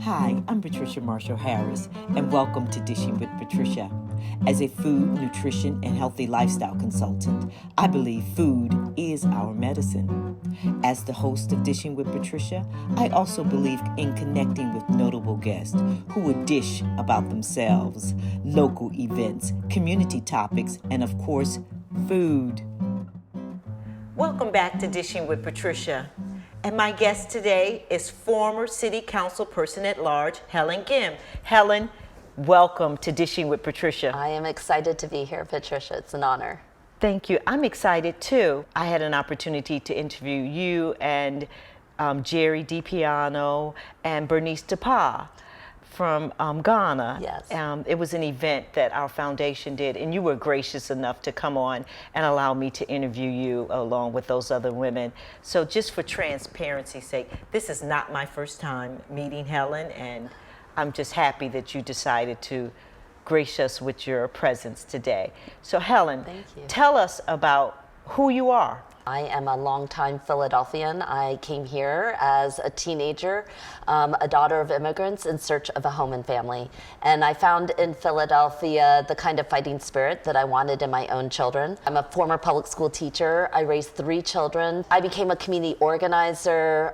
Hi, I'm Patricia Marshall Harris, and welcome to Dishing with Patricia. As a food, nutrition, and healthy lifestyle consultant, I believe food is our medicine. As the host of Dishing with Patricia, I also believe in connecting with notable guests who would dish about themselves, local events, community topics, and of course, food. Welcome back to Dishing with Patricia. And my guest today is former City Council Person at Large, Helen Kim. Helen, welcome to Dishing with Patricia. I am excited to be here, Patricia. It's an honor. Thank you. I'm excited too. I had an opportunity to interview you and Jerry DiPiano and Bernice DePa from Ghana. Yes. It was an event that our foundation did, and you were gracious enough to come on and allow me to interview you along with those other women. So just for transparency's sake, this is not my first time meeting Helen, and I'm just happy that you decided to grace us with your presence today. So Helen, Thank you. Tell us about who you are. I am a longtime Philadelphian. I came here as a teenager, a daughter of immigrants in search of a home and family. And I found in Philadelphia the kind of fighting spirit that I wanted in my own children. I'm a former public school teacher. I raised 3 children. I became a community organizer,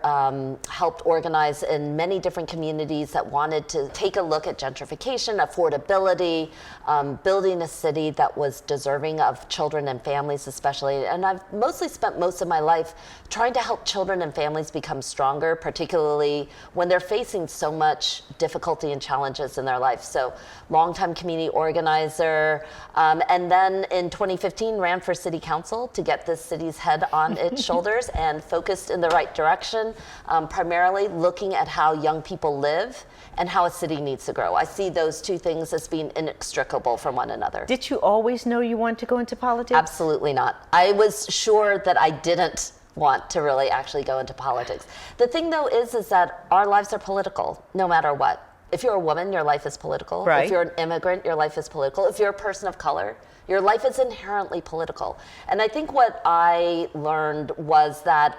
helped organize in many different communities that wanted to take a look at gentrification, affordability, building a city that was deserving of children and families especially. And I've mostly spent most of my life trying to help children and families become stronger, particularly when they're facing so much difficulty and challenges in their life. So longtime community organizer, and then in 2015 ran for city council to get this city's head on its shoulders and focused in the right direction, primarily looking at how young people live and how a city needs to grow. I see those two things as being inextricable from one another. Did you always know you wanted to go into politics? Absolutely not. I was sure that I didn't want to really actually go into politics. The thing though is that our lives are political, no matter what. If you're a woman, your life is political. Right. If you're an immigrant, your life is political. If you're a person of color, your life is inherently political. And I think what I learned was that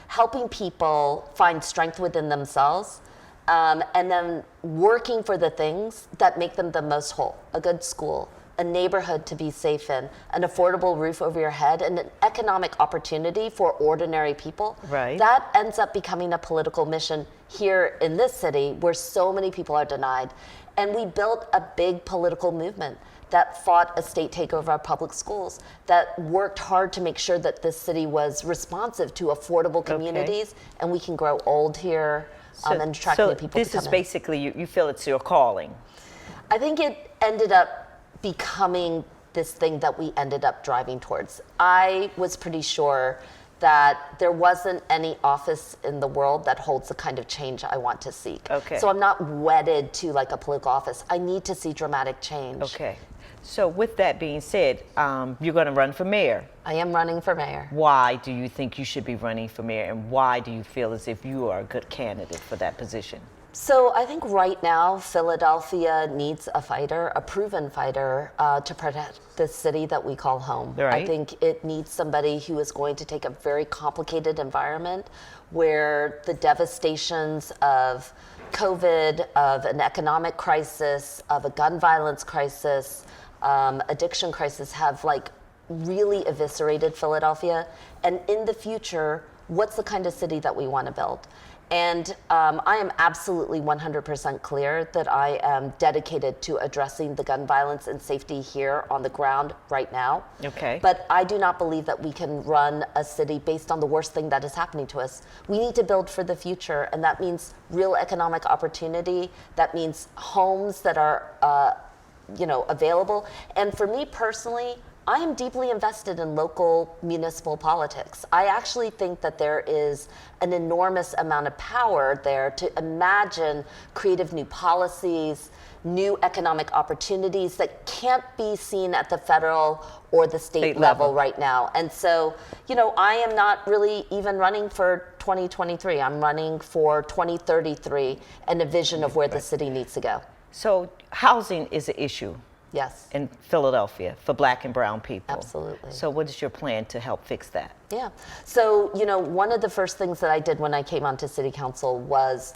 helping people find strength within themselves, and then working for the things that make them the most whole. A good school, a neighborhood to be safe in, an affordable roof over your head, and an economic opportunity for ordinary people. Right. That ends up becoming a political mission here in this city where so many people are denied. And we built a big political movement that fought a state takeover of public schools, that worked hard to make sure that this city was responsive to affordable communities, and we can grow old here. And attract new people to come in. So this is basically, you feel it's your calling. I think it ended up becoming this thing that we ended up driving towards. I was pretty sure that there wasn't any office in the world that holds the kind of change I want to seek. Okay. So I'm not wedded to like a political office. I need to see dramatic change. Okay. So with that being said, you're going to run for mayor. I am running for mayor. Why do you think you should be running for mayor, and why do you feel as if you are a good candidate for that position? So I think right now Philadelphia needs a fighter, a proven fighter, to protect this city that we call home. Right. I think it needs somebody who is going to take a very complicated environment where the devastations of COVID, of an economic crisis, of a gun violence crisis, addiction crisis have like really eviscerated Philadelphia. And in the future, what's the kind of city that we want to build? And I am absolutely 100% clear that I am dedicated to addressing the gun violence and safety here on the ground right now. Okay. But I do not believe that we can run a city based on the worst thing that is happening to us. We need to build for the future, and that means real economic opportunity. That means homes that are available. And for me personally, I am deeply invested in local municipal politics. I actually think that there is an enormous amount of power there to imagine creative new policies, new economic opportunities that can't be seen at the federal or the state level right now. And so, I am not really even running for 2023. I'm running for 2033 and a vision of where the city needs to go. So housing is an issue Yes. in Philadelphia for Black and brown people. Absolutely. So what is your plan to help fix that? Yeah. So, one of the first things that I did when I came onto City Council was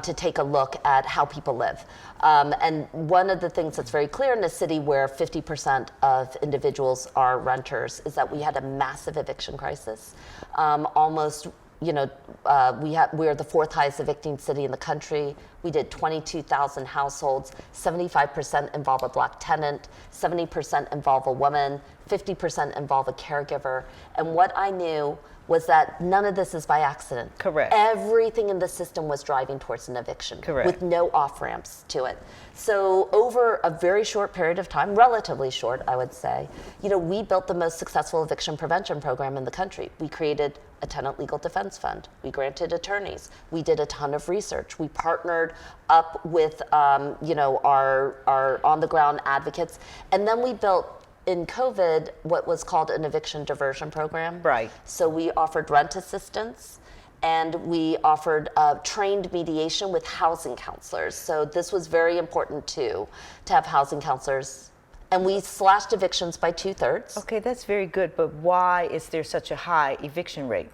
to take a look at how people live. And one of the things that's very clear in a city where 50% of individuals are renters is that we had a massive eviction crisis. Almost, we're the fourth highest evicting city in the country. We did 22,000 households. 75% involve a Black tenant, 70% involve a woman, 50% involve a caregiver. And what I knew was that none of this is by accident. Correct. Everything in the system was driving towards an eviction. Correct. With no off-ramps to it. So over a very short period of time, relatively short, I would say, we built the most successful eviction prevention program in the country. We created a tenant legal defense fund. We granted attorneys. We did a ton of research. We partnered up with, our on-the-ground advocates. And then we built, in COVID, what was called an eviction diversion program. Right. So we offered rent assistance, and we offered trained mediation with housing counselors. So this was very important too, to have housing counselors. And we slashed evictions by 2/3. Okay, that's very good, but why is there such a high eviction rate?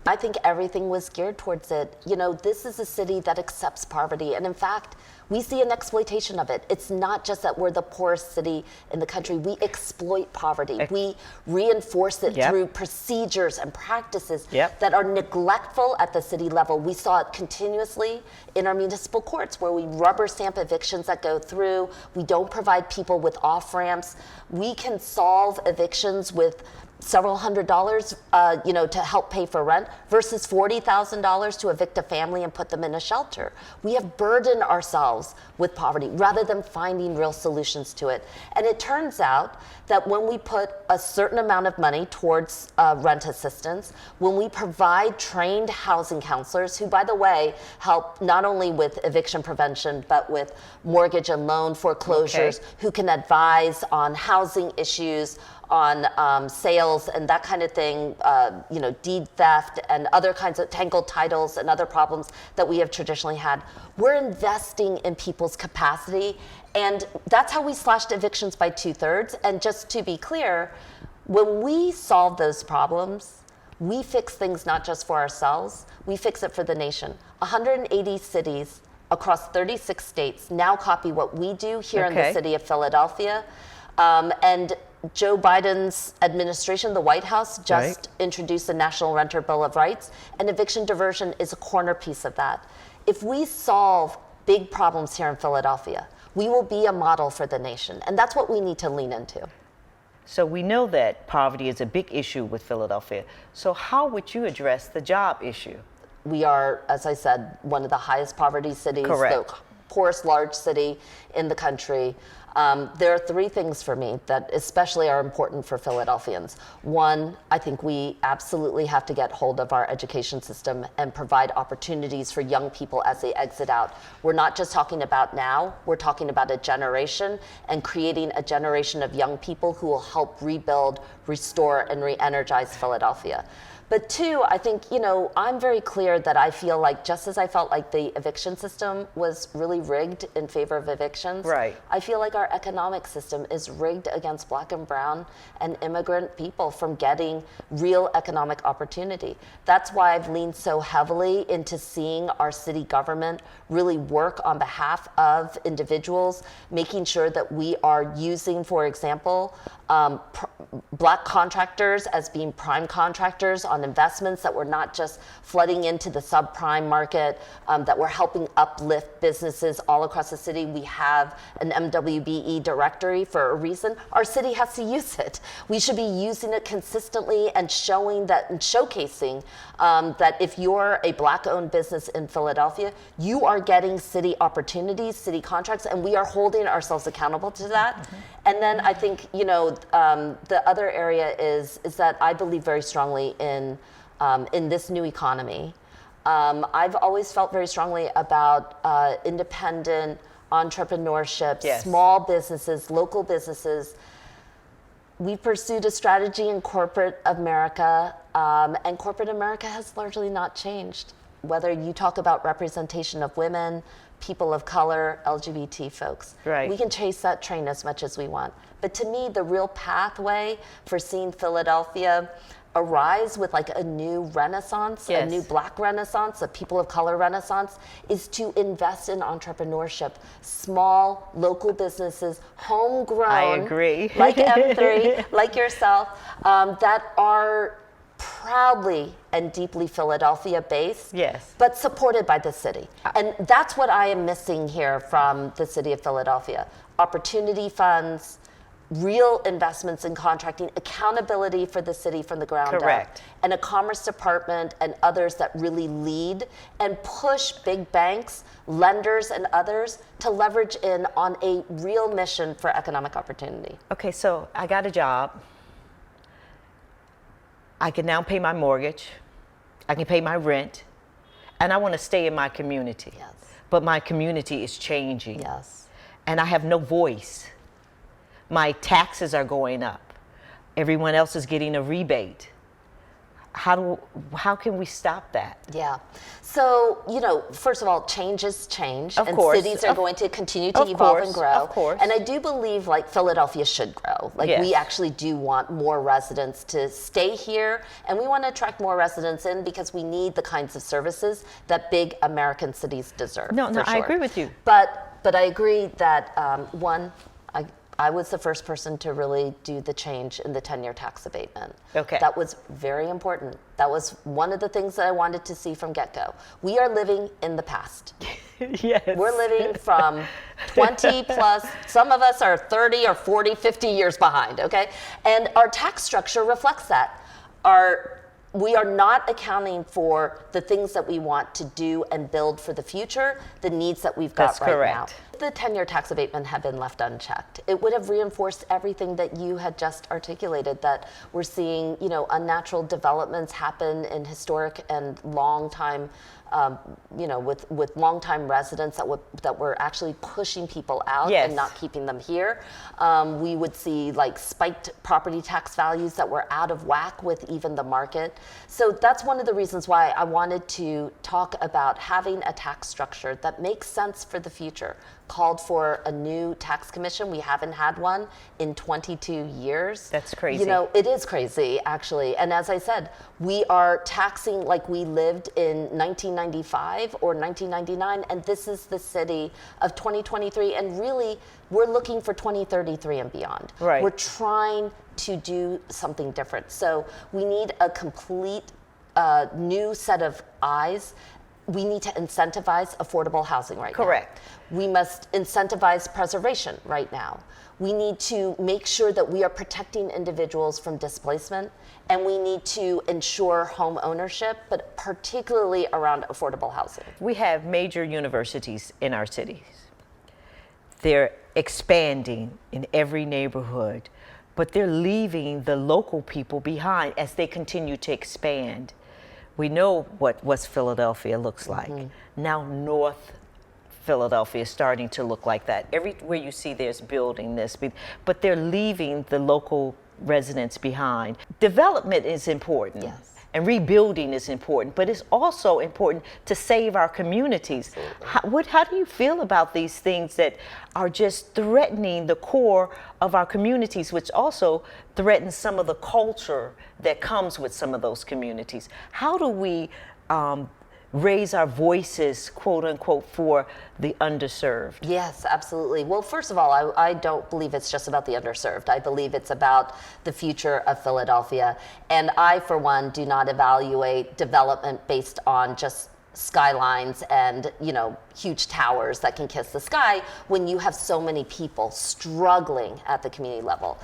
I think everything was geared towards it. This is a city that accepts poverty. And in fact, we see an exploitation of it. It's not just that we're the poorest city in the country. We exploit poverty. We reinforce it through procedures and practices that are neglectful at the city level. We saw it continuously in our municipal courts, where we rubber stamp evictions that go through. We don't provide people with off-ramps. We can solve evictions with several $100s, to help pay for rent versus $40,000 to evict a family and put them in a shelter. We have burdened ourselves with poverty rather than finding real solutions to it. And it turns out that when we put a certain amount of money towards rent assistance, when we provide trained housing counselors, who, by the way, help not only with eviction prevention, but with mortgage and loan foreclosures, who can advise on housing issues, on sales and that kind of thing, deed theft and other kinds of tangled titles and other problems that we have traditionally had. We're investing in people's capacity, and that's how we slashed evictions by 2/3. And just to be clear, when we solve those problems, we fix things not just for ourselves, we fix it for the nation. 180 cities across 36 states now copy what we do here in the city of Philadelphia. And Joe Biden's administration, the White House, just introduced the National Renter Bill of Rights, and eviction diversion is a corner piece of that. If we solve big problems here in Philadelphia, we will be a model for the nation, and that's what we need to lean into. So we know that poverty is a big issue with Philadelphia. So how would you address the job issue? We are, as I said, one of the highest poverty cities, the poorest large city in the country. There are three things for me that especially are important for Philadelphians. One, I think we absolutely have to get hold of our education system and provide opportunities for young people as they exit out. We're not just talking about now, we're talking about a generation and creating a generation of young people who will help rebuild, restore, and re-energize Philadelphia. But two, I think, I'm very clear that I feel like, just as I felt like the eviction system was really rigged in favor of evictions, I feel like our economic system is rigged against Black and brown and immigrant people from getting real economic opportunity. That's why I've leaned so heavily into seeing our city government really work on behalf of individuals, making sure that we are using, for example, Black contractors as being prime contractors on investments, that we're not just flooding into the subprime market, that we're helping uplift businesses all across the city. We have an MWBE directory for a reason. Our city has to use it. We should be using it consistently and showing that and showcasing that if you're a Black-owned business in Philadelphia, you are getting city opportunities, city contracts, and we are holding ourselves accountable to that. And then I think, the other area is that I believe very strongly in this new economy. I've always felt very strongly about independent entrepreneurship, small businesses, local businesses. We pursued a strategy in corporate America, and corporate America has largely not changed. Whether you talk about representation of women, people of color, LGBT folks. Right. We can chase that train as much as we want. But to me, the real pathway for seeing Philadelphia arise with like a new renaissance, Yes. a new Black renaissance, a people of color renaissance, is to invest in entrepreneurship, small local businesses, homegrown. I agree. Like M3, like yourself, that are proudly and deeply Philadelphia based, Yes. but supported by the city. And that's what I am missing here from the city of Philadelphia. Opportunity funds, real investments in contracting, accountability for the city from the ground Correct. up, and a commerce department and others that really lead and push big banks, lenders, and others to leverage in on a real mission for economic opportunity. Okay, so I got a job. I can now pay my mortgage. I can pay my rent. And I want to stay in my community. Yes. But my community is changing. Yes. And I have no voice. My taxes are going up. Everyone else is getting a rebate. How can we stop that? Yeah. So, first of all, change is change. Of and course. cities are going to continue to Of evolve course, and grow. of course. And I do believe like Philadelphia should grow. Like Yes. we actually do want more residents to stay here, and we want to attract more residents in because we need the kinds of services that big American cities deserve. No, for I sure. agree with you. But I agree that I was the first person to really do the change in the 10-year tax abatement. Okay. That was very important. That was one of the things that I wanted to see from get-go. We are living in the past. Yes. We're living from 20 plus, some of us are 30 or 40, 50 years behind, okay? And our tax structure reflects that. We are not accounting for the things that we want to do and build for the future, the needs that we've got That's right correct. now. If the 10-year tax abatement had been left unchecked, it would have reinforced everything that you had just articulated, that we're seeing, unnatural developments happen in historic and long time, with long-time residents that were actually pushing people out Yes. and not keeping them here. We would see like spiked property tax values that were out of whack with even the market. So that's one of the reasons why I wanted to talk about having a tax structure that makes sense for the future. Called for a new tax commission. We haven't had one in 22 years. That's crazy. It is crazy, actually. And as I said, we are taxing like we lived in 1995 or 1999, and this is the city of 2023. And really, we're looking for 2033 and beyond. Right. We're trying to do something different. So we need a complete new set of eyes. We need to incentivize affordable housing right now. Correct. We must incentivize preservation right now. We need to make sure that we are protecting individuals from displacement, and we need to ensure home ownership, but particularly around affordable housing. We have major universities in our cities. They're expanding in every neighborhood, but they're leaving the local people behind as they continue to expand. We know what West Philadelphia looks like. Now North Philadelphia is starting to look like that. Everywhere you see there's building this, but they're leaving the local residents behind. Development is important. Yes. And rebuilding is important, but it's also important to save our communities. How do you feel about these things that are just threatening the core of our communities, which also threatens some of the culture that comes with some of those communities? How do we raise our voices, quote unquote, for the underserved? Yes, absolutely. Well, first of all, I don't believe it's just about the underserved. I believe it's about the future of Philadelphia. And I, for one, do not evaluate development based on just skylines and, huge towers that can kiss the sky when you have so many people struggling at the community level.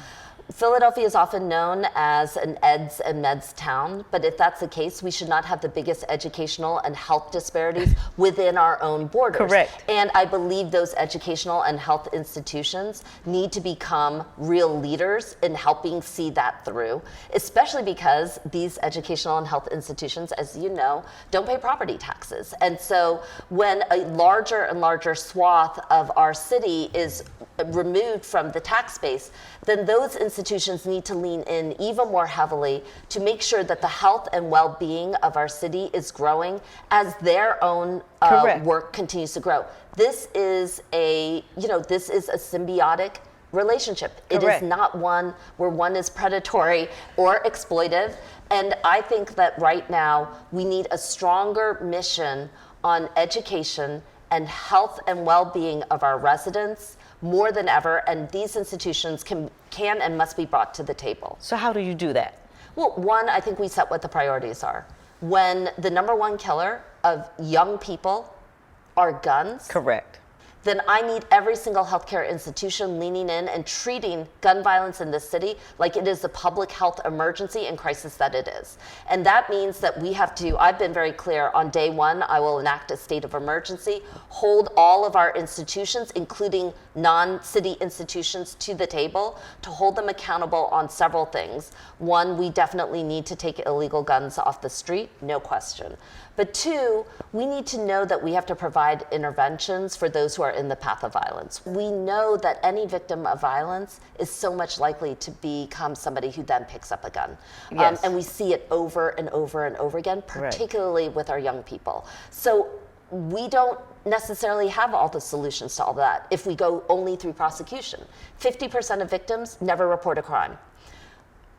Philadelphia is often known as an eds and meds town, but if that's the case, we should not have the biggest educational and health disparities within our own borders. Correct. And I believe those educational and health institutions need to become real leaders in helping see that through, especially because these educational and health institutions, as you know, don't pay property taxes. And so when a larger and larger swath of our city is removed from the tax base, then those institutions need to lean in even more heavily to make sure that the health and well-being of our city is growing as their own work continues to grow. This is a symbiotic relationship. It is not one where one is predatory or exploitive. And I think that right now we need a stronger mission on education and health and well-being of our residents more than ever, and these institutions can and must be brought to the table. So how do you do that? Well, one, I think we set what the priorities are. When the number one killer of young people are guns, correct, then I need every single healthcare institution leaning in and treating gun violence in this city like it is a public health emergency and crisis that it is. And that means that we have to, I've been very clear, on day one, I will enact a state of emergency, hold all of our institutions, including non-city institutions, to the table to hold them accountable on several things. One, we definitely need to take illegal guns off the street, no question. But two, we need to know that we have to provide interventions for those who are in the path of violence. We know that any victim of violence is so much likely to become somebody who then picks up a gun. Yes. And we see it over and over and over again, particularly with our young people. So we don't necessarily have all the solutions to all that if we go only through prosecution. 50% of victims never report a crime.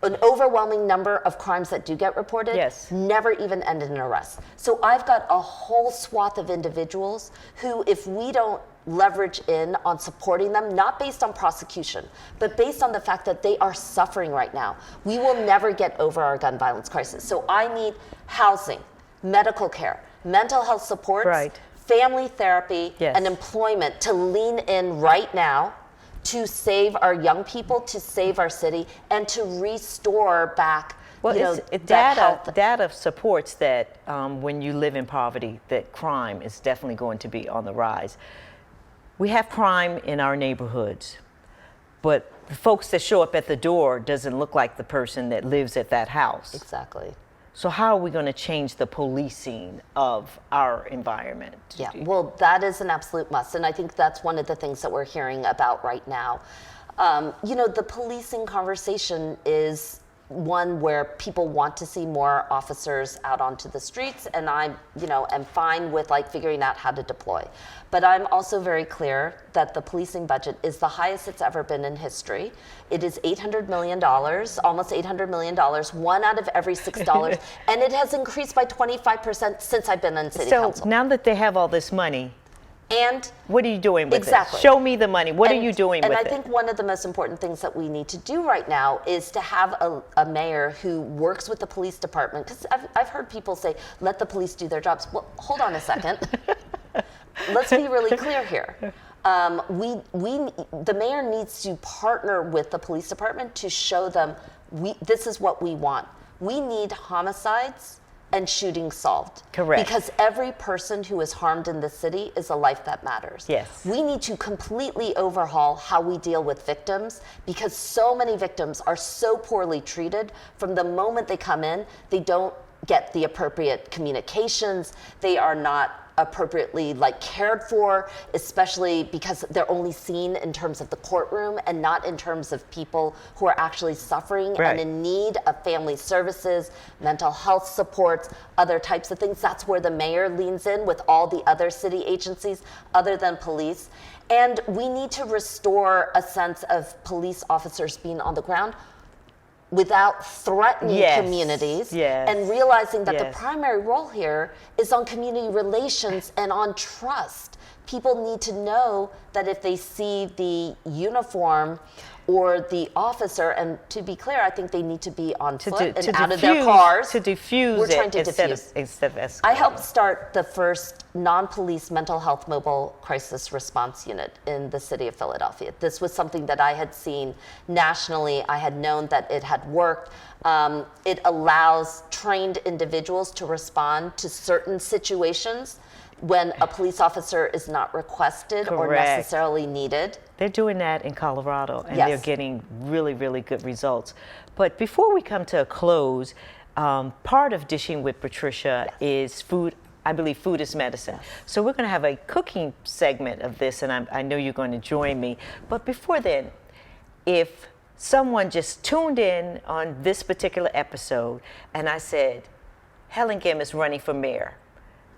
An overwhelming number of crimes that do get reported never even end in an arrest. So I've got a whole swath of individuals who, if we don't leverage in on supporting them, not based on prosecution, but based on the fact that they are suffering right now, we will never get over our gun violence crisis. So I need housing, medical care, mental health supports, family therapy, and employment to lean in right now to save our young people, to save our city, and to restore back. Well, data supports that when you live in poverty, that crime is definitely going to be on the rise. We have crime in our neighborhoods, but the folks that show up at the door doesn't look like the person that lives at that house. Exactly. So how are we going to change the policing of our environment? Yeah, well, that is an absolute must. And I think that's one of the things that we're hearing about right now. The policing conversation is one where people want to see more officers out onto the streets, and I, am fine with figuring out how to deploy. But I'm also very clear that the policing budget is the highest it's ever been in history. It is $800 million, almost $800 million, one out of every $6, and it has increased by 25% since I've been on city council. So now that they have all this money, and what are you doing with it? Show me the money. What are you doing with it? And I think one of the most important things that we need to do right now is to have a mayor who works with the police department. Because I've heard people say, let the police do their jobs. Well, hold on a second. Let's be really clear here. The mayor needs to partner with the police department to show them this is what we want. We need homicides and shootings solved. Correct. Because every person who is harmed in this city is a life that matters. Yes. We need to completely overhaul how we deal with victims, because so many victims are so poorly treated. From the moment they come in, they don't get the appropriate communications. They are not appropriately cared for, especially because they're only seen in terms of the courtroom and not in terms of people who are actually suffering and in need of family services, mental health supports, other types of things. That's where the mayor leans in with all the other city agencies other than police. And we need to restore a sense of police officers being on the ground without threatening communities, and realizing that the primary role here is on community relations and on trust. People need to know that if they see the uniform or the officer, and to be clear, I think they need to be on foot and out of their cars. To diffuse We're trying to instead diffuse. Of escalating. I helped start the first non-police mental health mobile crisis response unit in the city of Philadelphia. This was something that I had seen nationally. I had known that it had worked. It allows trained individuals to respond to certain situations when a police officer is not requested or necessarily needed. They're doing that in Colorado, and they're getting really, really good results. But before we come to a close, part of Dishing with Patricia is food I believe food is medicine. So we're going to have a cooking segment of this, and I know you're going to join me. But before then, if someone just tuned in on this particular episode and I said, Helen Kim is running for mayor,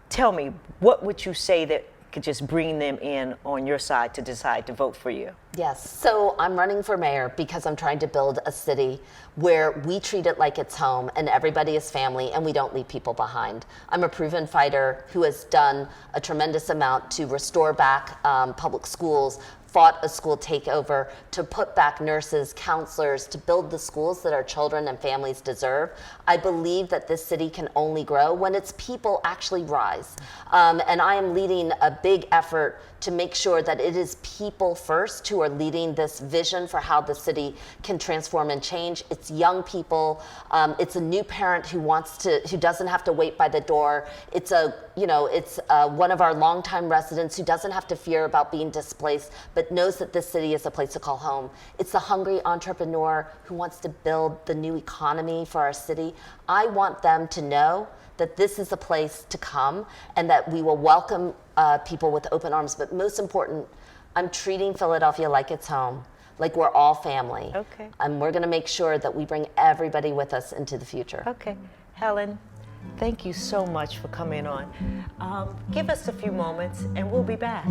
tell me, what would you say that could just bring them in on your side to decide to vote for you? Yes, so I'm running for mayor because I'm trying to build a city where we treat it like it's home and everybody is family and we don't leave people behind. I'm a proven fighter who has done a tremendous amount to restore back public schools, fought a school takeover, to put back nurses, counselors, to build the schools that our children and families deserve. I believe that this city can only grow when its people actually rise. And I am leading a big effort to make sure that it is people first who are leading this vision for how the city can transform and change. It's young people. It's a new parent who doesn't have to wait by the door. It's one of our longtime residents who doesn't have to fear about being displaced, but knows that this city is a place to call home. It's the hungry entrepreneur who wants to build the new economy for our city. I want them to know that this is a place to come and that we will welcome people with open arms. But most important, I'm treating Philadelphia like it's home, like we're all family. Okay. And we're gonna make sure that we bring everybody with us into the future. Okay. Helen, thank you so much for coming on. Give us a few moments and we'll be back.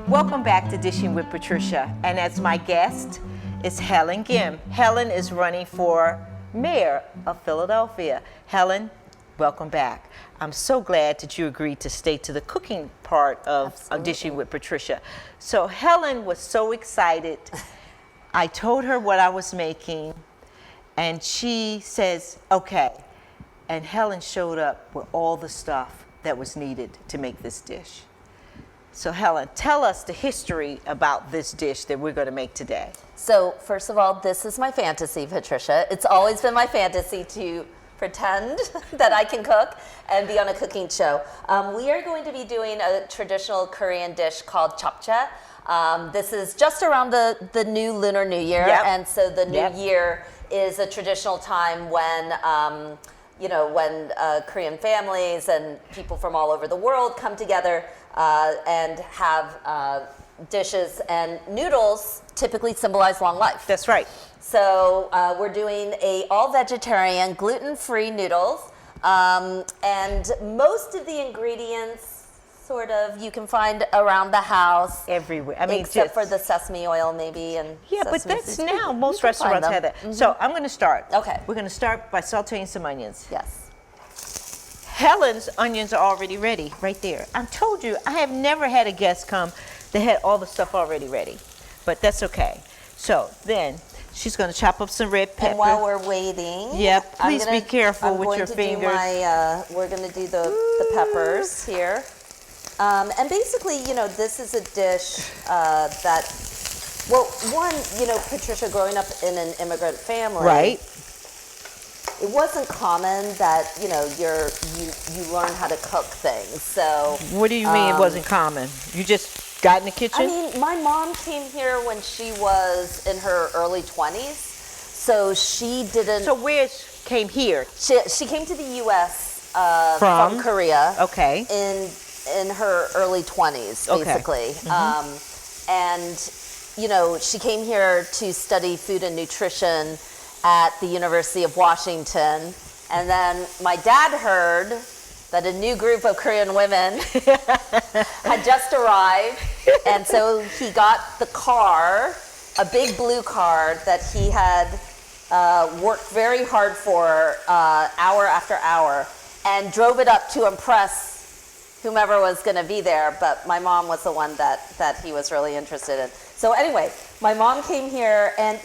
Welcome back to Dishing with Patricia. And as my guest is Helen Ginn. Helen is running for mayor of Philadelphia. Helen, welcome back. I'm so glad that you agreed to stay to the cooking part of Dishing with Patricia. So Helen was so excited. I told her what I was making, and she says, okay. And Helen showed up with all the stuff that was needed to make this dish. So Helen, tell us the history about this dish that we're going to make today. So first of all, this is my fantasy, Patricia. It's always been my fantasy to pretend that I can cook and be on a cooking show. We are going to be doing a traditional Korean dish called japchae. This is just around the new Lunar New Year, and so the New Year is a traditional time when Korean families and people from all over the world come together and have dishes, and noodles typically symbolize long life. That's right. So we're doing all vegetarian, gluten-free noodles, and most of the ingredients sort of you can find around the house. Everywhere. I mean, except for the sesame oil maybe. And yeah, but that's seeds. now most restaurants have that. Mm-hmm. So I'm going to start. Okay. We're going to start by sauteing some onions. Yes. Helen's onions are already ready, right there. I told you, I have never had a guest come that had all the stuff already ready, but that's okay. So then she's going to chop up some red pepper. And while we're waiting, please be careful with your fingers. We're going to do the peppers here. And basically, this is a dish that, Patricia, growing up in an immigrant family, right? It wasn't common that you learn how to cook things. So what do you mean it wasn't common? You just got in the kitchen? I mean, my mom came here when she was in her early 20s, so she didn't. So where came here? She came to the U.S. From Korea. Okay. In her early 20s, basically. Okay. Mm-hmm. And she came here to study food and nutrition at the University of Washington. And then my dad heard that a new group of Korean women had just arrived. And so he got the car, a big blue car that he had worked very hard for hour after hour, and drove it up to impress whomever was going to be there. But my mom was the one that he was really interested in. So anyway, my mom came here, and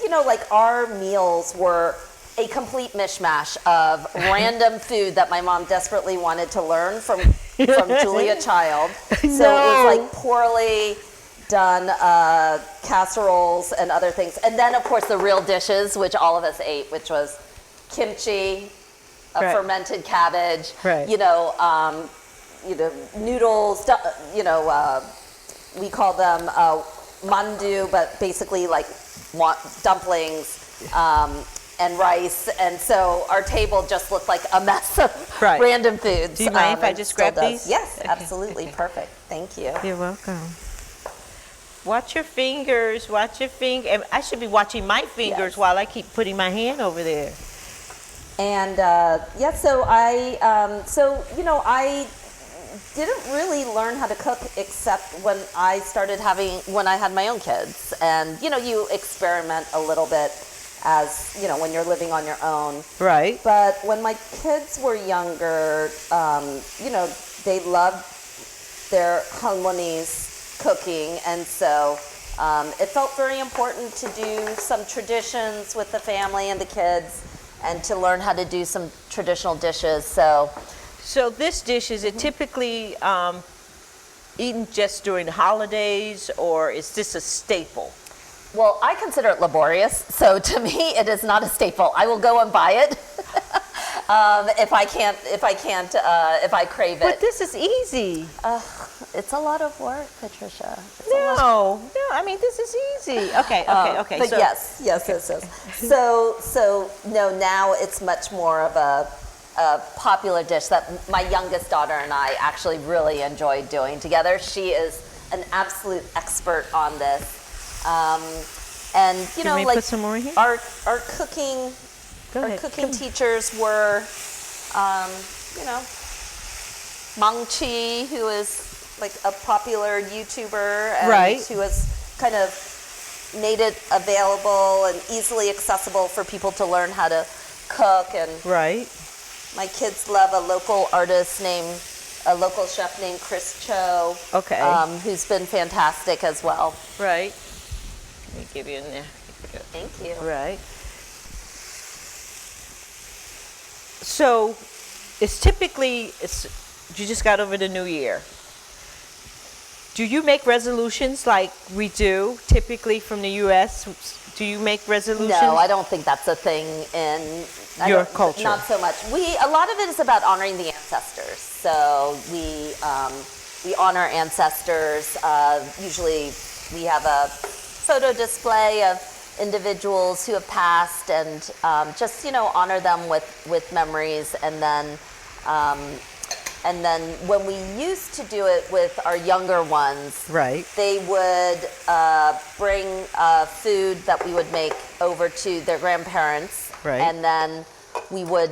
our meals were a complete mishmash of random food that my mom desperately wanted to learn from Julia Child. So it was like poorly done casseroles and other things. And then of course the real dishes, which all of us ate, which was kimchi, fermented cabbage, noodles, we call them mandu, but basically like dumplings, and rice, and so our table just looked like a mess of random foods. Do you mind if I just grab these? Yes, Okay, absolutely. okay. Perfect. Thank you. You're welcome. Watch your fingers, watch your finger. And I should be watching my fingers while I keep putting my hand over there. And so I didn't really learn how to cook except when I had my own kids. And, you experiment a little bit as, when you're living on your own. Right. But when my kids were younger, they loved their Hangmonese cooking. And so it felt very important to do some traditions with the family and the kids and to learn how to do some traditional dishes. So this dish, is it typically eaten just during the holidays, or is this a staple? Well, I consider it laborious, so to me it is not a staple. I will go and buy it if I crave it. But this is easy. It's a lot of work, Patricia. No, I mean, this is easy. Okay. But yes. So now it's much more of a popular dish that my youngest daughter and I actually really enjoy doing together. She is an absolute expert on this. And put some more in here? our cooking teachers were Mang Chi, who is like a popular YouTuber and who has kind of made it available and easily accessible for people to learn how to cook. And my kids love a local chef named Chris Cho, who's been fantastic as well. Right. Let me give you in there. Thank you. Right. So it's typically, you just got over the new year. Do you make resolutions like we do typically from the U.S.? Do you make resolutions? No, I don't think that's a thing in your culture. Not so much. A lot of it is about honoring the ancestors. So we honor ancestors. Usually we have a photo display of individuals who have passed, and just honor them with memories. And then when we used to do it with our younger ones, they would bring food that we would make over to their grandparents, and then we would,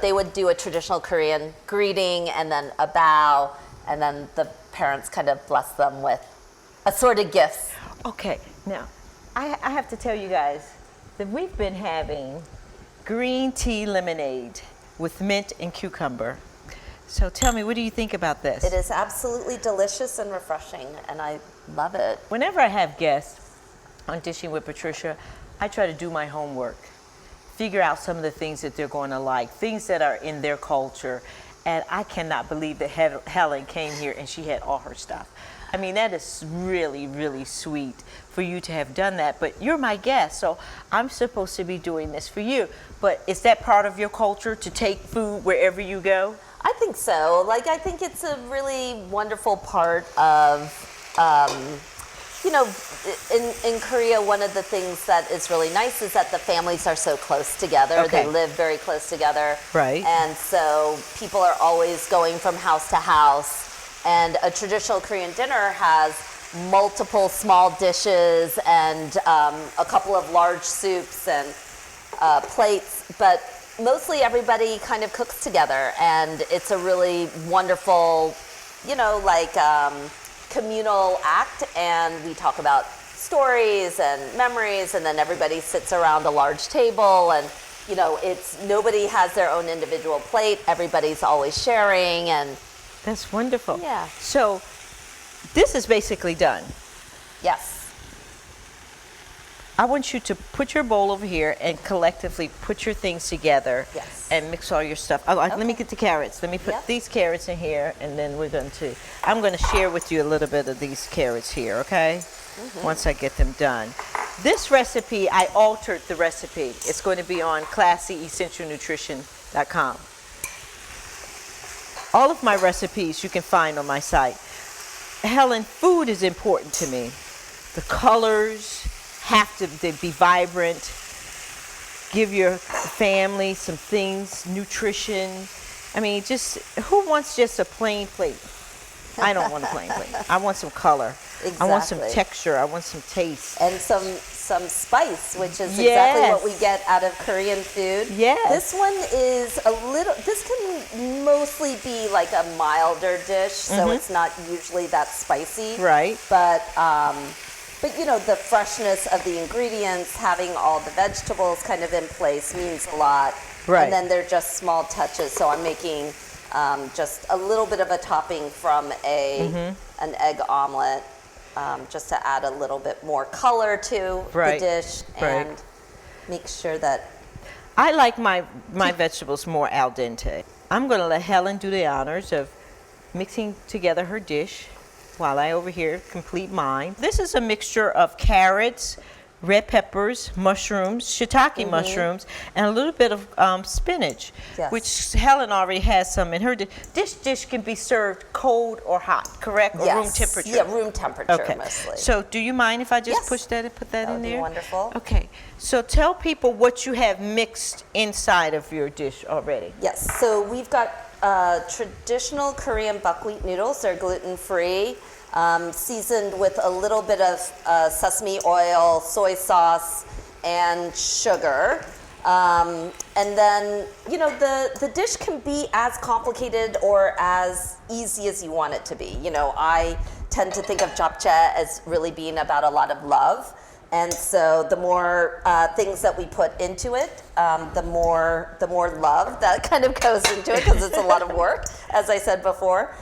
they would do a traditional Korean greeting and then a bow, and then the parents kind of bless them with assorted gifts. Okay, now I have to tell you guys that we've been having green tea lemonade with mint and cucumber. So tell me, what do you think about this? It is absolutely delicious and refreshing, and I love it. Whenever I have guests on Dishing with Patricia, I try to do my homework, figure out some of the things that they're going to like, things that are in their culture. And I cannot believe that Helen came here and she had all her stuff. I mean, that is really, really sweet for you to have done that. But you're my guest, so I'm supposed to be doing this for you. But is that part of your culture, to take food wherever you go? I think so. I think it's a really wonderful part of, in Korea, one of the things that is really nice is that the families are so close together. They live very close together. And so people are always going from house to house. And a traditional Korean dinner has multiple small dishes and a couple of large soups and plates, but mostly everybody kind of cooks together, and it's a really wonderful, communal act, and we talk about stories and memories, and then everybody sits around a large table, and nobody has their own individual plate, everybody's always sharing. And that's wonderful. Yeah. So this is basically done. Yes. I want you to put your bowl over here and collectively put your things together. Yes. And mix all your stuff. Let me get the carrots. Let me put these carrots in here, and then I'm going to share with you a little bit of these carrots here, okay? Once I get them done. This recipe, I altered the recipe. It's going to be on classyessentialnutrition.com. All of my recipes you can find on my site. Helen, food is important to me. The colors have to be vibrant. give your family some things, nutrition. I mean, just who wants just a plain plate? I don't want a plain plate. I want some color. Exactly. I want some texture. I want some taste. And some spice, which is exactly what we get out of Korean food. Yes. This one is this can mostly be like a milder dish, so it's not usually that spicy. Right. But you know, the freshness of the ingredients, having all the vegetables kind of in place means a lot. Right. And then they're just small touches. So I'm making just a little bit of a topping from an egg omelet, just to add a little bit more color to the dish and make sure that. I like my vegetables more al dente. I'm going to let Helen do the honors of mixing together her dish while I over here complete mine. This is a mixture of carrots, red peppers, mushrooms, shiitake mushrooms, and a little bit of spinach, which Helen already has some in her dish. This dish can be served cold or hot, correct? Or room temperature? Yeah, room temperature mostly. So do you mind if I just push that and put that in there? That would be wonderful. Okay. So tell people what you have mixed inside of your dish already. Yes. So we've got traditional Korean buckwheat noodles. They're gluten-free. Seasoned with a little bit of sesame oil, soy sauce, and sugar. And then, you know, the dish can be as complicated or as easy as you want it to be. You know, I tend to think of japchae as really being about a lot of love. And so the more things that we put into it, the more love that kind of goes into it, because it's a lot of work, as I said before.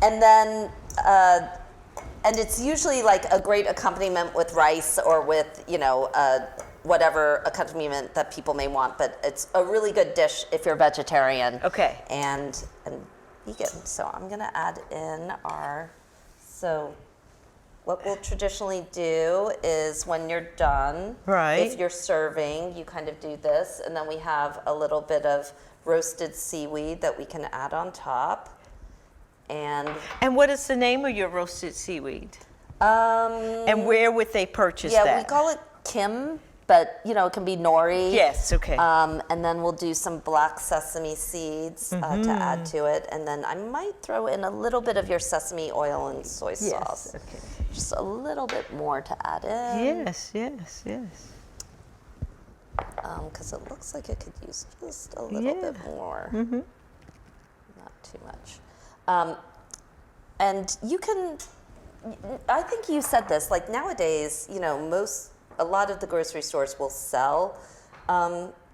And then, and it's usually like a great accompaniment with rice or with, you know, whatever accompaniment that people may want. But it's a really good dish if you're vegetarian. Okay. And vegan. So I'm going to add in so what we'll traditionally do is when you're done, if you're serving, you kind of do this. And then we have a little bit of roasted seaweed that we can add on top. And what is the name of your roasted seaweed? And where would they purchase that? Yeah, we call it Kim, but you know, it can be nori. Yes, okay. And then we'll do some black sesame seeds to add to it. And then I might throw in a little bit of your sesame oil and soy sauce. Okay. Just a little bit more to add in. Yes. Because it looks like it could use just a little bit more. Not too much. And you can, I think you said this, like nowadays, you know, a lot of the grocery stores will sell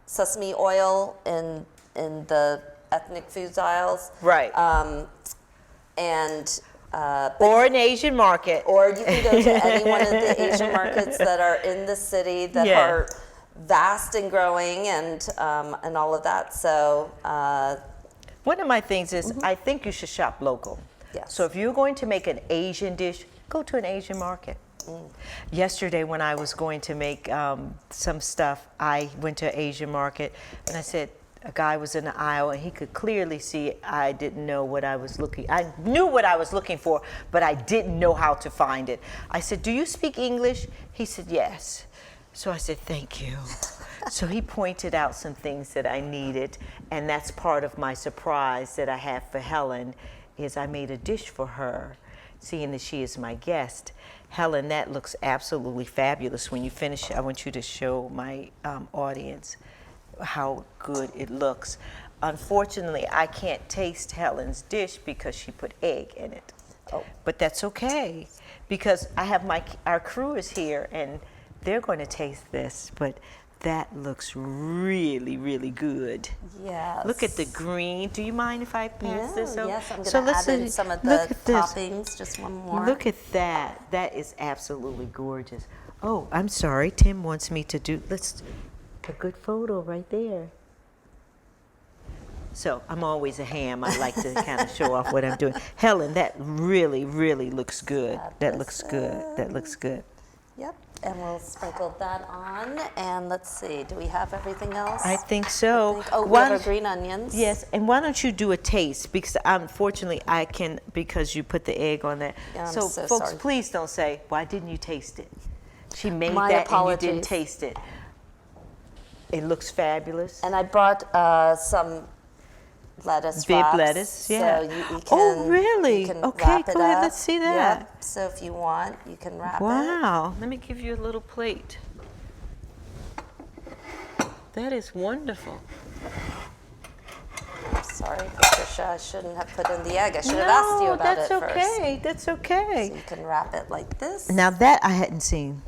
sesame oil in the ethnic foods aisles. Right. Or an Asian market. Or you can go to any one of the Asian markets that are in the city that are vast and growing and all of that. So. One of my things is I think you should shop local. Yes. So if you're going to make an Asian dish, go to an Asian market. Yesterday when I was going to make some stuff, I went to an Asian market and I said, a guy was in the aisle and he could clearly see I didn't know what I was I knew what I was looking for, but I didn't know how to find it. I said, do you speak English? He said, yes. So I said, thank you. So he pointed out some things that I needed, and that's part of my surprise that I have for Helen, is I made a dish for her, seeing that she is my guest. Helen, that looks absolutely fabulous. When you finish, I want you to show my audience how good it looks. Unfortunately, I can't taste Helen's dish because she put egg in it. Oh. But that's okay, because I have our crew is here, and they're going to taste this, but that looks really, really good. Yes. Look at the green. Do you mind if I pass this over? Yes, I'm going to add in some of the toppings, just one more. Look at that. That is absolutely gorgeous. Oh, I'm sorry. Tim wants me to do, a good photo right there. So I'm always a ham. I like to kind of show off what I'm doing. Helen, that really, really looks good. That looks good. That looks good. Yep. And we'll sprinkle that on. And let's see, do we have everything else? I think so. We have our green onions. Yes, and why don't you do a taste? Because unfortunately I can, because you put the egg on there. Yeah, so folks, sorry. Please don't say, why didn't you taste it? She made My that apologies. and you didn't taste it. It looks fabulous. And I brought some lettuce Bib wraps. lettuce, yeah. So you can, oh, really? You can Okay, wrap it go ahead. up. Let's see that. Yep. So if you want, you can wrap it. Wow. Let me give you a little plate. That is wonderful. Sorry, Patricia, I shouldn't have put in the egg. I should have asked you about it first. No, that's okay. That's okay. So you can wrap it like this. Now that I hadn't seen.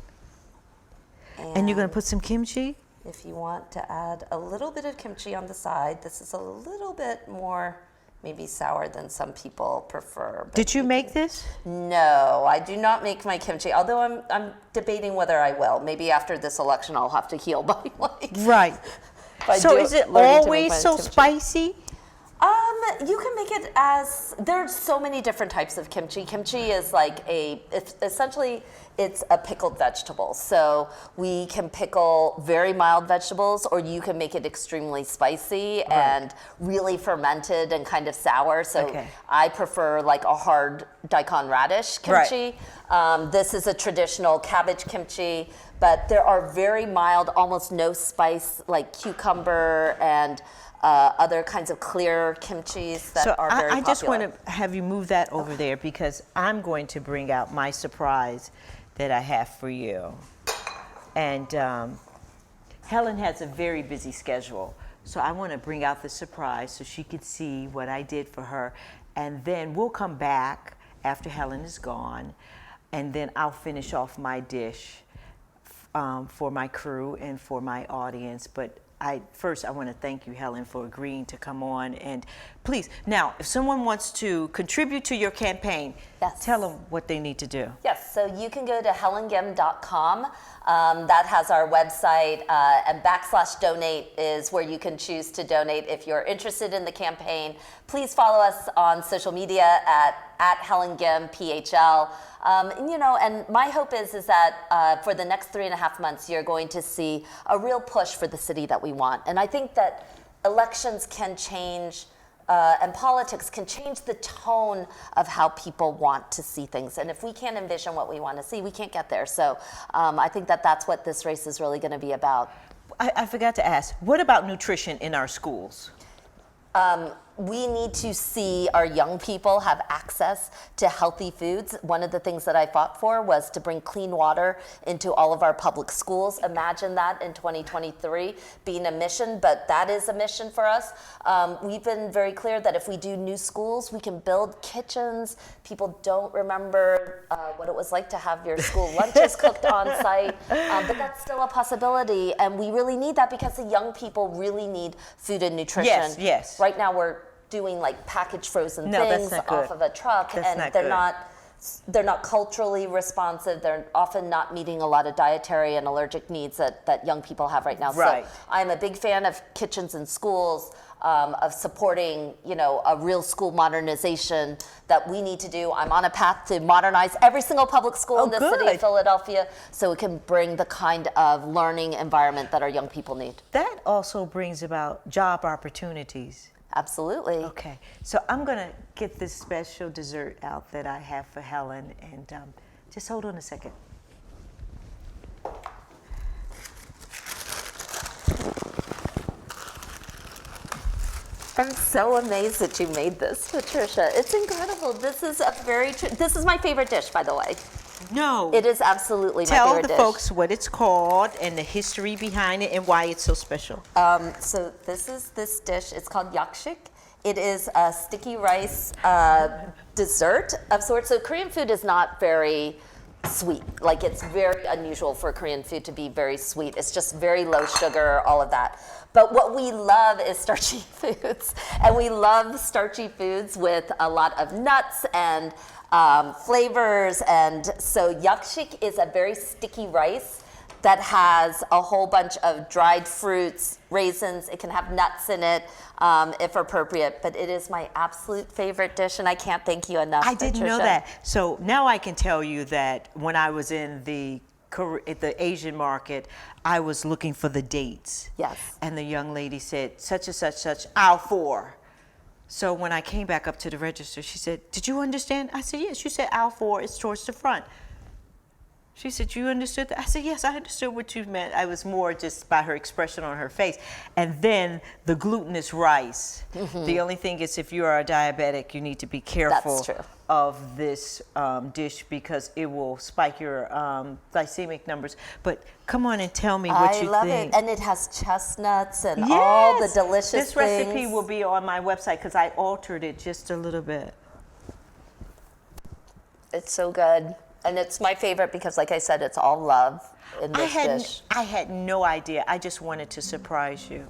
And you're going to put some kimchi? If you want to add a little bit of kimchi on the side, this is a little bit more maybe sour than some people prefer. Did you make this? No, I do not make my kimchi, although I'm debating whether I will. Maybe after this election I'll have to heal my legs. Right. So is it always so spicy? You can make it as, there's so many different types of kimchi. Kimchi is like essentially it's a pickled vegetable. So we can pickle very mild vegetables, or you can make it extremely spicy and really fermented and kind of sour. So I prefer like a hard daikon radish kimchi. This is a traditional cabbage kimchi, but there are very mild, almost no spice, like cucumber and other kinds of clear kimchis that are very popular. I just want to have you move that over there because I'm going to bring out my surprise that I have for you. And Helen has a very busy schedule, so I want to bring out the surprise so she could see what I did for her. And then we'll come back after Helen is gone, and then I'll finish off my dish for my crew and for my audience. But first, I want to thank you, Helen, for agreeing to come on. And please, now, if someone wants to contribute to your campaign, tell them what they need to do. Yes, so you can go to helengim.com. That has our website, and /donate is where you can choose to donate if you're interested in the campaign. Please follow us on social media at Helen Ginn, PHL. And my hope is that for the next 3.5 months, you're going to see a real push for the city that we want. And I think that elections can change, and politics can change the tone of how people want to see things. And if we can't envision what we want to see, we can't get there. So I think that that's what this race is really going to be about. I forgot to ask, what about nutrition in our schools? We need to see our young people have access to healthy foods. One of the things that I fought for was to bring clean water into all of our public schools. Imagine that in 2023 being a mission, but that is a mission for us. We've been very clear that if we do new schools, we can build kitchens. People don't remember what it was like to have your school lunches cooked on site, but that's still a possibility, and we really need that because the young people really need food and nutrition. Yes, yes. Right now we're doing like packaged frozen things off of a truck, and they're not culturally responsive. They're often not meeting a lot of dietary and allergic needs that young people have right now. So I'm a big fan of kitchens in schools, of supporting, a real school modernization that we need to do. I'm on a path to modernize every single public school in the city of Philadelphia so we can bring the kind of learning environment that our young people need. That also brings about job opportunities. Absolutely. Okay, so I'm going to get this special dessert out that I have for Helen, and just hold on a second. I'm so amazed that you made this, Patricia. It's incredible. This is this is my favorite dish, by the way. No. It is absolutely my favorite dish. Tell the folks what it's called and the history behind it and why it's so special. So this dish. It's called yakshik. It is a sticky rice dessert of sorts. So Korean food is not very sweet. Like, it's very unusual for Korean food to be very sweet. It's just very low sugar, all of that. But what we love is starchy foods. And we love starchy foods with a lot of nuts and flavors. And so yakshik is a very sticky rice that has a whole bunch of dried fruits, raisins. It can have nuts in it if appropriate, but it is my absolute favorite dish, and I can't thank you enough, Patricia. I didn't know that. So now I can tell you that when I was in the Asian market, I was looking for the dates. Yes. And the young lady said, such and such, aisle 4. So when I came back up to the register, she said, did you understand? I said, yes. You said aisle 4, it's towards the front. She said, you understood that? I said, yes, I understood what you meant. I was more just by her expression on her face. And then the glutinous rice. The only thing is if you are a diabetic, you need to be careful of this dish because it will spike your glycemic numbers. But come on and tell me what you think. I love it. And it has chestnuts and all the delicious things. This recipe will be on my website because I altered it just a little bit. It's so good. And it's my favorite because, like I said, it's all love in this dish. I had no idea. I just wanted to surprise you.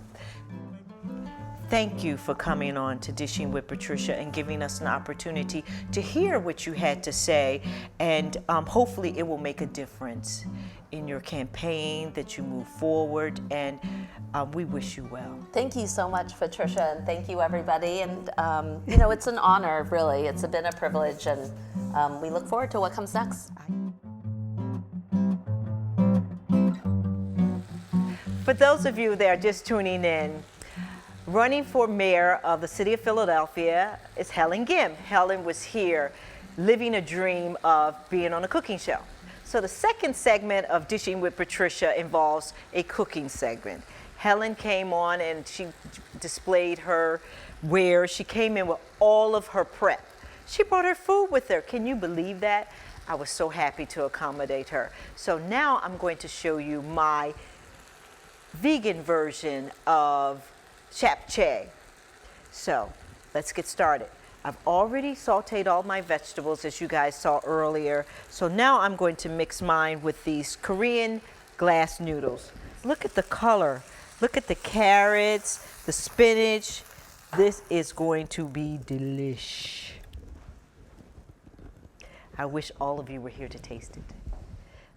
Thank you for coming on to Dishing with Patricia and giving us an opportunity to hear what you had to say. And hopefully it will make a difference in your campaign, that you move forward. And we wish you well. Thank you so much, Patricia. And thank you, everybody. And, you know, it's an honor, really. It's been a privilege. And we look forward to what comes next. For those of you that are just tuning in, running for mayor of the city of Philadelphia is Helen Kim. Helen was here living a dream of being on a cooking show. So the second segment of Dishing with Patricia involves a cooking segment. Helen came on and she displayed her wares. She came in with all of her prep. She brought her food with her. Can you believe that? I was so happy to accommodate her. So now I'm going to show you my vegan version of japchae. So let's get started. I've already sauteed all my vegetables, as you guys saw earlier. So now I'm going to mix mine with these Korean glass noodles. Look at the color. Look at the carrots, the spinach. This is going to be delish. I wish all of you were here to taste it.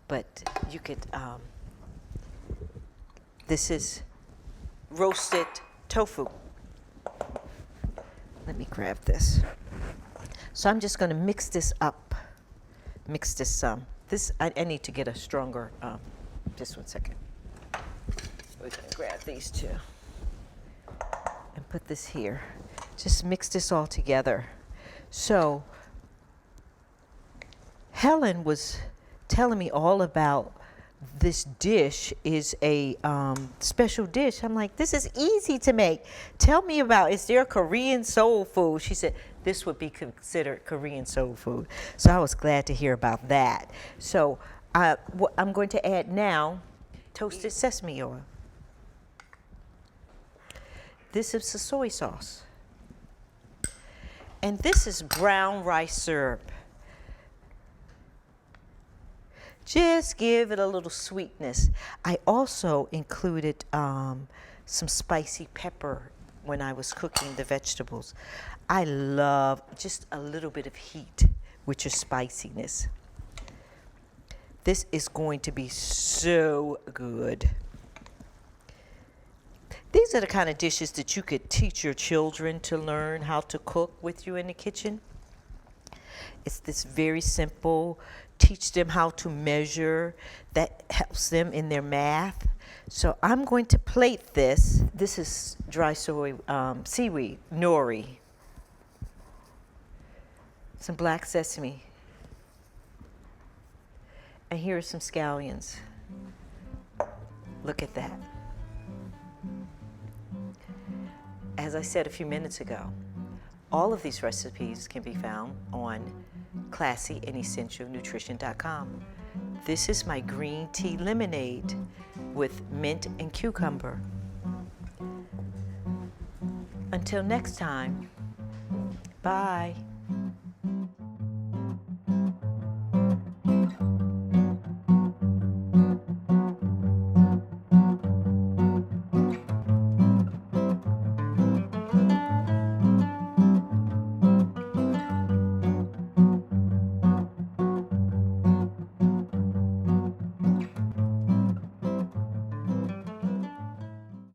But you could, this is roasted tofu. Let me grab this. So I'm just going to mix this up. Mix this I need to get a stronger, just 1 second. We're going to grab these two and put this here. Just mix this all together. So Helen was telling me all about this dish is a special dish. I'm like, this is easy to make. Tell me about, is there Korean soul food? She said, this would be considered Korean soul food. So I was glad to hear about that. So what I'm going to add now, toasted sesame oil. This is the soy sauce. And this is brown rice syrup. Just give it a little sweetness. I also included some spicy pepper when I was cooking the vegetables. I love just a little bit of heat with your spiciness. This is going to be so good. These are the kind of dishes that you could teach your children to learn how to cook with you in the kitchen. It's this very simple. Teach them how to measure. That helps them in their math. So I'm going to plate this. This is dry soy seaweed, nori. Some black sesame. And here are some scallions. Look at that. As I said a few minutes ago, all of these recipes can be found on classyandessentialnutrition.com. This is my green tea lemonade with mint and cucumber. Until next time, bye.